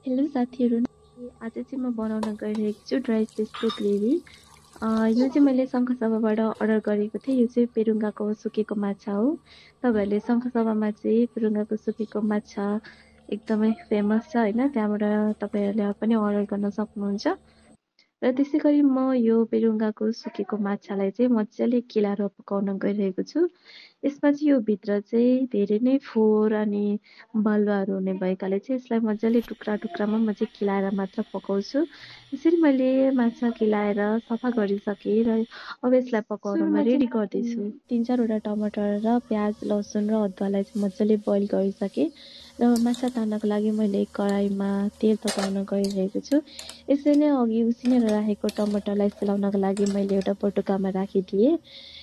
Hello साथीहरू, आज चाहिँ म बनाउन गइरहेको छु ड्राई फिसको ग्रेभी। यो चाहिँ मैले शङ्खसभाबाट अर्डर गरेको थिएँ। यो चाहिँ पेरुङ्गाको सुकेको माछा हो। तपाईँहरूले शङ्खसभामा चाहिँ पेरुङ्गाको सुकेको माछा एकदमै फेमस छ होइन, त्यहाँबाट तपाईँहरूले पनि अर्डर गर्न सक्नुहुन्छ। र त्यसै गरी म यो पेरुङ्गाको सुकेको माछालाई चाहिँ मजाले केलाएर पकाउन गइरहेको छु। यसमा चाहिँ यो भित्र चाहिँ धेरै नै फोहोर अनि बालुवाहरू हुने भएकाले चाहिँ यसलाई मजाले टुक्रा टुक्रामा म चाहिँ केलाएर मात्र पकाउँछु। यसरी मैले माछा केलाएर सफा गरिसकेँ र अब यसलाई पकाउनमा रेडी गर्दैछु। 3-4वटा टमाटर र प्याज, लसुन र अदुवालाई चाहिँ मजाले बोइल गरिसकेँ र माछा तान्नको लागि मैले कराईमा तेल तताउन गइरहेको छु। यसरी नै अघि उसिनेर राखेको टमाटरलाई सेलाउनको लागि मैले एउटा पटुकामा राखिदिएँ।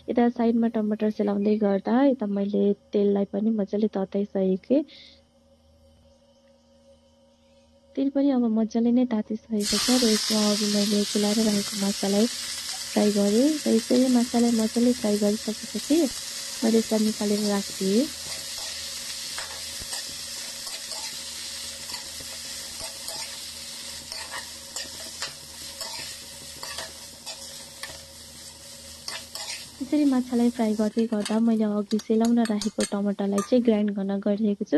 यता साइडमा टमाटर सेलाउँदै गर्दा यता मैले तेललाई पनि मजाले तताइसकेँ। तेल पनि अब मजाले नै तातिसकेको छ र यसमा अघि मैले केलाएर राखेको माछालाई फ्राई गरेँ र यसरी माछालाई मजाले फ्राई गरिसकेपछि मैले यसलाई निकालेर राखिदिएँ। यसरी माछालाई फ्राई गर्दै गर्दा मैले अघि सेलाउन राखेको टमाटरलाई चाहिँ ग्राइन्ड गर्न गइरहेको छु।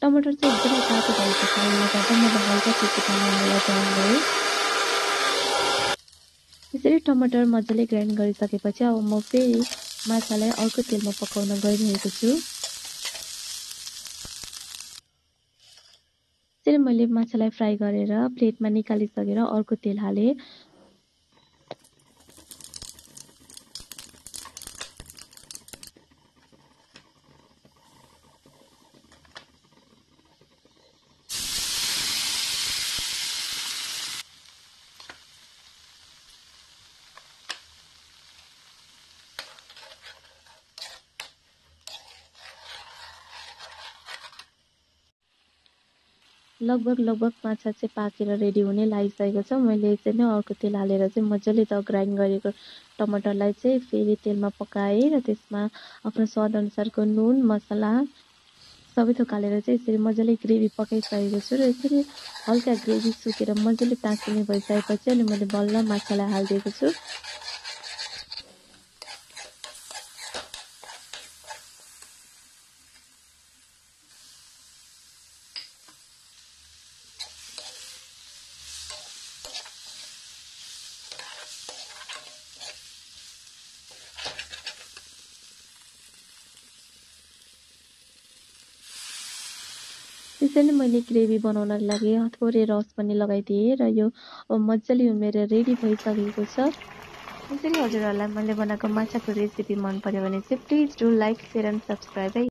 टमाटर चाहिँ एकदमै तातो भएको कारणले गर्दा मैले हल्का सेकी बनाउनलाई ग्राइन्ड गरेँ। यसरी टमाटर मजाले ग्राइन्ड गरिसकेपछि अब म फेरि माछालाई अर्को तेलमा पकाउन गइरहेको छु। यसरी मैले माछालाई फ्राई गरेर प्लेटमा निकालिसकेर अर्को तेल हालेँ। लगभग माछा चाहिँ पाकेर रेडी हुने लागिसकेको छ। मैले चाहिँ नै अर्को तेल हालेर चाहिँ मजाले त ग्राइन्ड गरेको टमाटरलाई चाहिँ फेरि तेलमा पकाएँ र त्यसमा आफ्नो स्वादअनुसारको नुन, मसला सबै थोक हालेर चाहिँ यसरी मजाले ग्रेभी पकाइसकेको छु। र यसरी हल्का ग्रेभी सुकेर मजाले तासिने भइसकेपछि अनि मैले बल्ल माछालाई हालिदिएको छु। त्यसैले मैले ग्रेभी बनाउनको लागि थोरै रस पनि लगाइदिएँ र यो मजाले उमेर रेडी भइसकेको छ। यसरी हजुरहरूलाई मैले बनाएको माछाको रेसिपी मन पर्यो भने चाहिँ please do like, share and subscribe है।